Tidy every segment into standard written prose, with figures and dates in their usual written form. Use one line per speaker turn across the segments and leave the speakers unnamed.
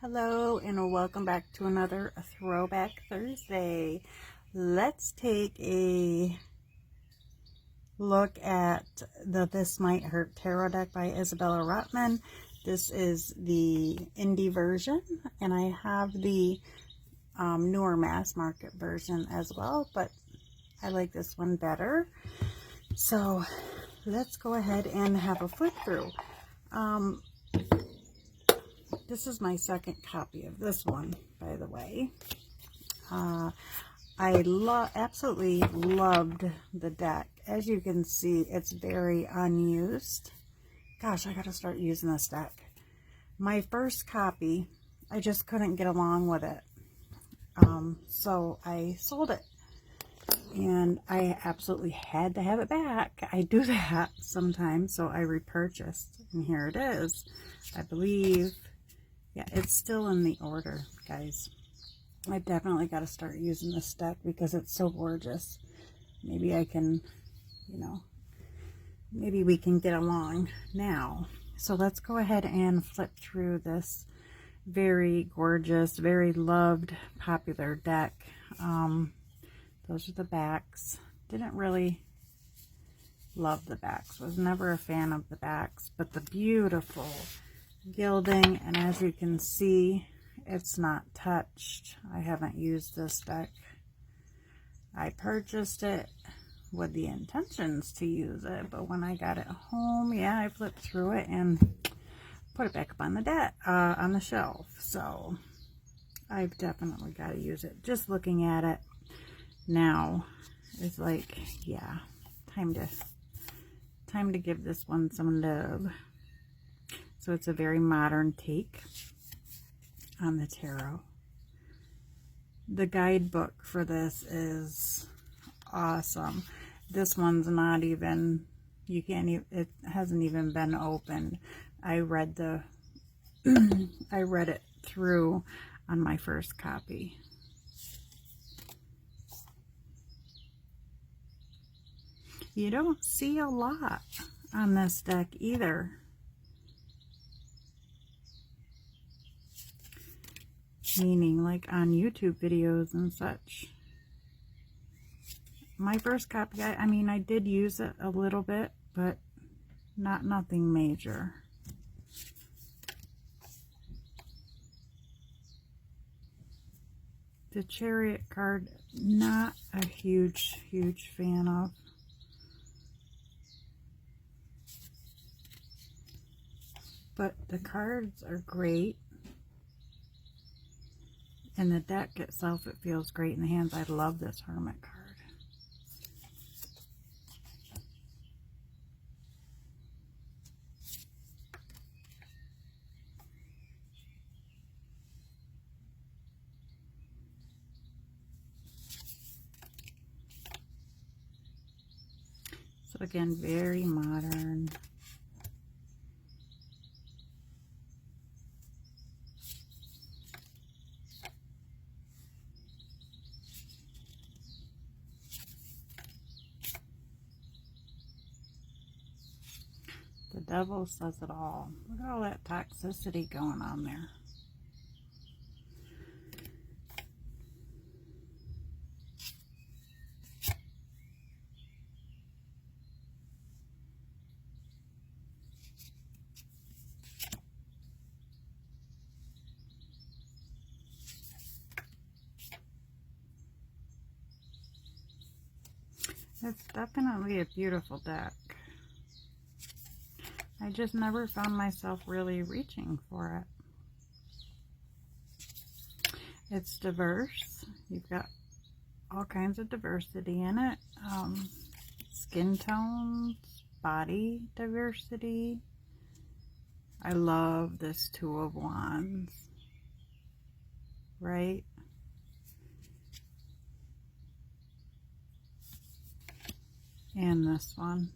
Hello and welcome back to another Throwback Thursday. Let's take a look at the This Might Hurt Tarot deck by Isabella Rotman. This is the indie version, and I have the newer mass market version as well, but I like this one better. So let's go ahead and have a flip through. This is my second copy of this one, by the way. I absolutely loved the deck. As you can see, it's very unused. Gosh, I gotta start using this deck. My first copy, I just couldn't get along with it. So I sold it. And I absolutely had to have it back. I do that sometimes, so I repurchased. And here it is. I believe... yeah, it's still in the order, guys. I definitely got to start using this deck because it's so gorgeous. Maybe I can, maybe we can get along now. So let's go ahead and flip through this very gorgeous, very loved, popular deck. Those are the backs. Didn't really love the backs. Was never a fan of the backs, but the beautiful gilding, and as you can see, it's not touched. I haven't used this deck. I purchased it with the intentions to use it, but when I got it home, yeah, I flipped through it and put it back up on the shelf. So I've definitely got to use it. Just looking at it now is like, yeah, time to give this one some love. So it's a very modern take on the tarot. The guidebook for this is awesome. This one's not even, you can't even, it hasn't even been opened. I read it through on my first copy. You don't see a lot on this deck either. Meaning like on YouTube videos and such. My first copy, I mean, I did use it a little bit, but nothing major. The Chariot card, not a huge fan of. But the cards are great. And the deck itself, it feels great in the hands. I love this Hermit card. So again, very modern. The devil says it all. Look at all that toxicity going on there. It's definitely a beautiful deck. I just never found myself really reaching for it. It's diverse. You've got all kinds of diversity in it. Skin tones, body diversity. I love this Two of Wands. Right? And this one.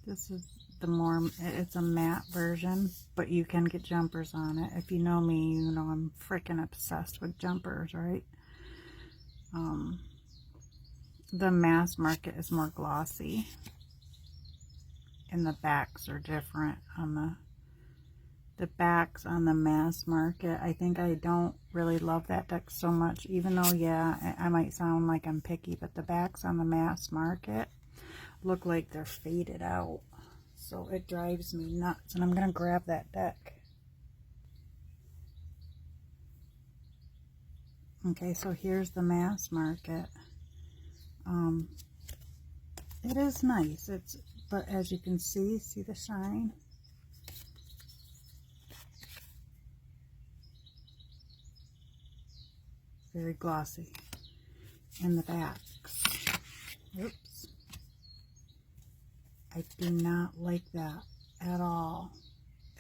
This is the more, it's a matte version, but you can get jumpers on it. If you know me, you know I'm freaking obsessed with jumpers, right? The mass market is more glossy. and the backs are different on the backs on the mass market. I think I don't really love that deck so much, even though, yeah, I might sound like I'm picky, but the backs on the mass market look like they're faded out. So it drives me nuts, and I'm going to grab that deck. Okay, so here's the mass market. It is nice. But as you can see the shine? Very glossy. And the backs. Oops. I do not like that at all.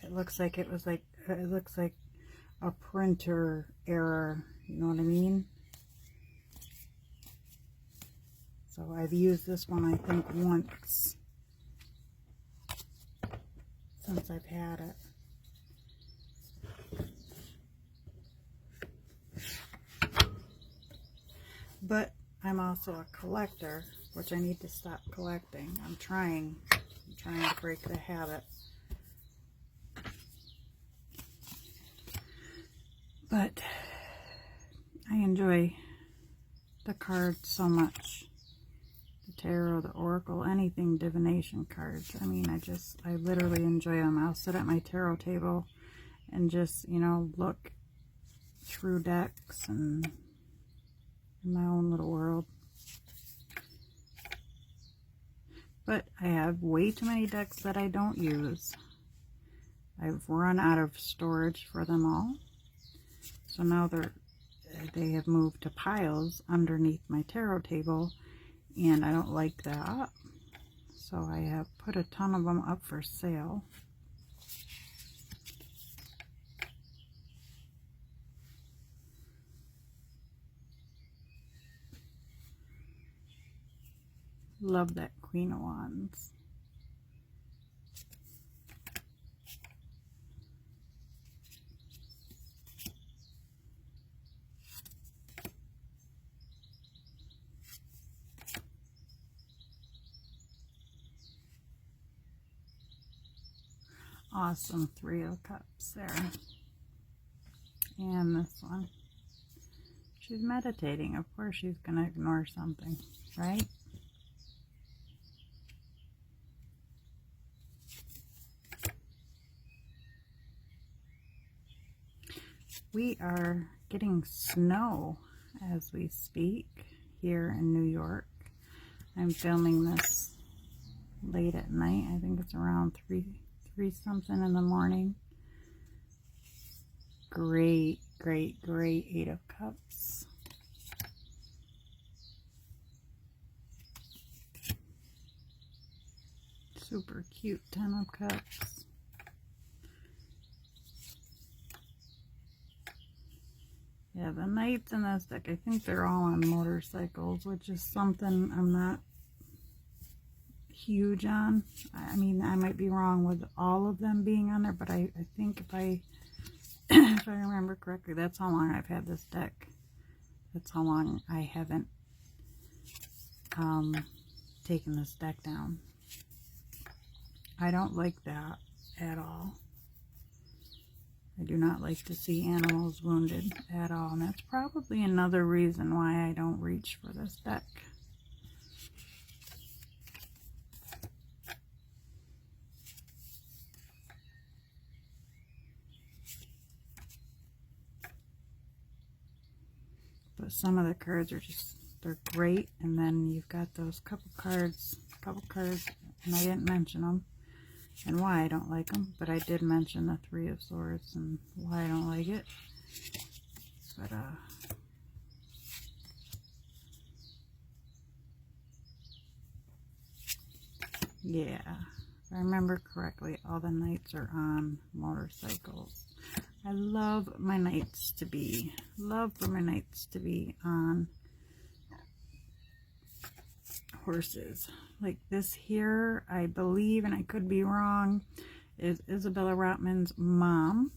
It looks like it looks like a printer error, you know what I mean? So I've used this one, I think, once since I've had it. But I'm also a collector, which I need to stop collecting. I'm trying to break the habit. But I enjoy the cards so much. The tarot, the oracle, anything divination cards. I mean, I literally enjoy them. I'll sit at my tarot table and just, you know, look through decks and in my own little world. But I have way too many decks that I don't use. I've run out of storage for them all. So now they have moved to piles underneath my tarot table, and I don't like that. So I have put a ton of them up for sale. Love that Queen of Wands. Awesome Three of Cups there. And this one. She's meditating. Of course she's going to ignore something, right? We are getting snow as we speak here in New York. I'm filming this late at night. I think it's around 3 something in the morning. Great, great, great Eight of Cups. Super cute Ten of Cups. Yeah, the knights in this deck, I think they're all on motorcycles, which is something I'm not huge on. I mean, I might be wrong with all of them being on there, but I think if I if I remember correctly, that's how long I've had this deck. That's how long I haven't taken this deck down. I don't like that at all. I do not like to see animals wounded at all, and that's probably another reason why I don't reach for this deck. But some of the cards are just, they're great, and then you've got those couple cards, and I didn't mention them. And why I don't like them, but I did mention the Three of Swords and why I don't like it. But yeah, if I remember correctly, all the knights are on motorcycles. I love my knights to be, for my knights to be on horses. Like this here, I believe, and I could be wrong, is Isabella Rotman's mom.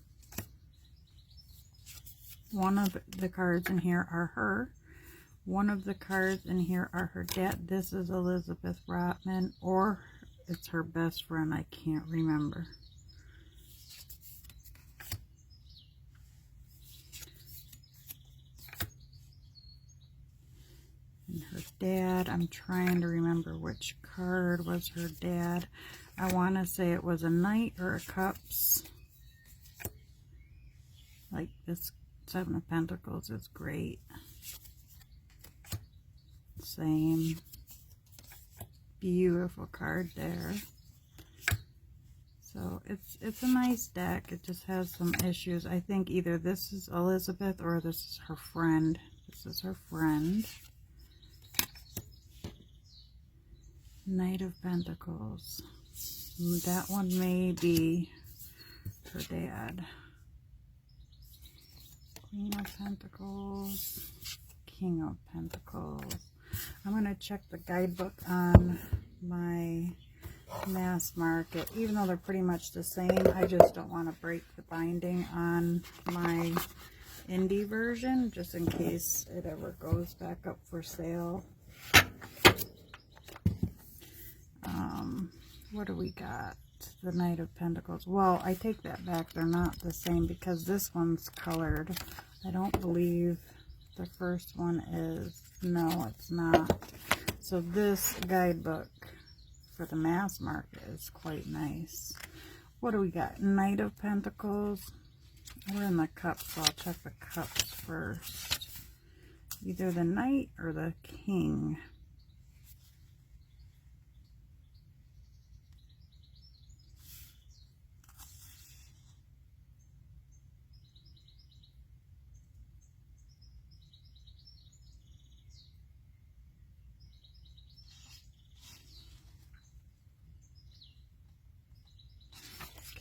One of the cards in here are her. One of the cards in here are her dad. This is Elizabeth Rotman, or it's her best friend. I can't remember. And her dad, I'm trying to remember which card was her dad. I want to say it was a Knight or a Cups. Like this Seven of Pentacles is great. Same. Beautiful card there. So it's a nice deck. It just has some issues. I think either this is Elizabeth or this is her friend. This is her friend. Knight of Pentacles. That one may be her dad. Queen of Pentacles. King of Pentacles. I'm going to check the guidebook on my mass market. Even though they're pretty much the same, I just don't want to break the binding on my indie version, just in case it ever goes back up for sale. What do we got? The Knight of Pentacles. Well, I take that back. They're not the same because this one's colored. I don't believe the first one is. No, it's not. So this guidebook for the mass market is quite nice. What do we got? Knight of Pentacles. We're in the cups, so I'll check the cups first. Either the Knight or the King.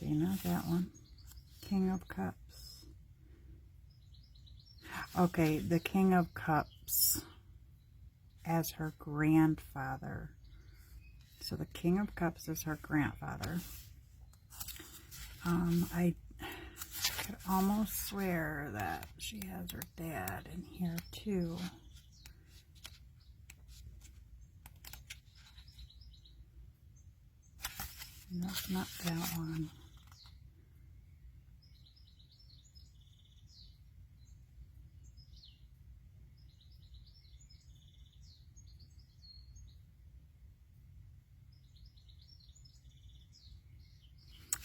Okay, not that one. King of Cups. Okay, the King of Cups as her grandfather. So the King of Cups is her grandfather. I could almost swear that she has her dad in here too. No, it's not that one.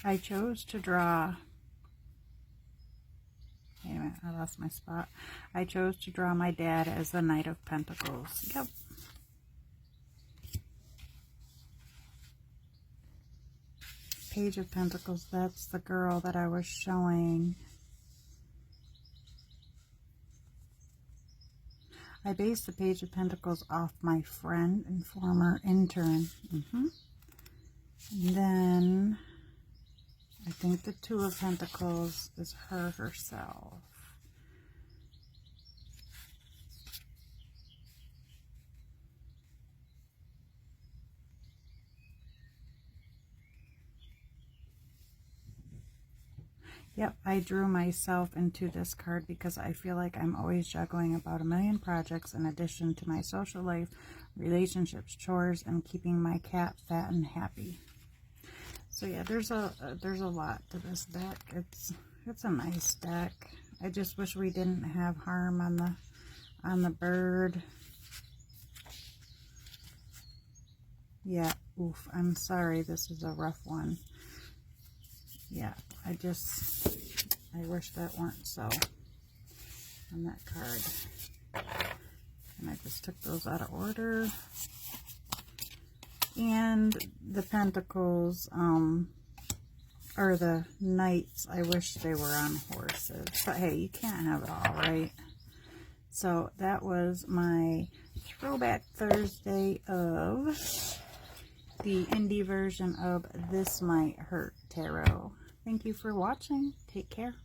I chose to draw, wait a minute, I lost my spot. I chose to draw my dad as the Knight of Pentacles. Yep. Page of Pentacles, that's the girl that I was showing. I based the Page of Pentacles off my friend and former intern. And then I think the Two of Pentacles is her herself. Yep, I drew myself into this card because I feel like I'm always juggling about a million projects in addition to my social life, relationships, chores, and keeping my cat fat and happy. So yeah, there's a lot to this deck. It's a nice deck. I just wish we didn't have harm on the bird. Yeah, oof, I'm sorry, this is a rough one. Yeah, I wish that weren't so on that card. And I just took those out of order. And the Pentacles, or the Knights, I wish they were on horses. But hey, you can't have it all, right? So that was my Throwback Thursday of the indie version of This Might Hurt Tarot. Thank you for watching. Take care.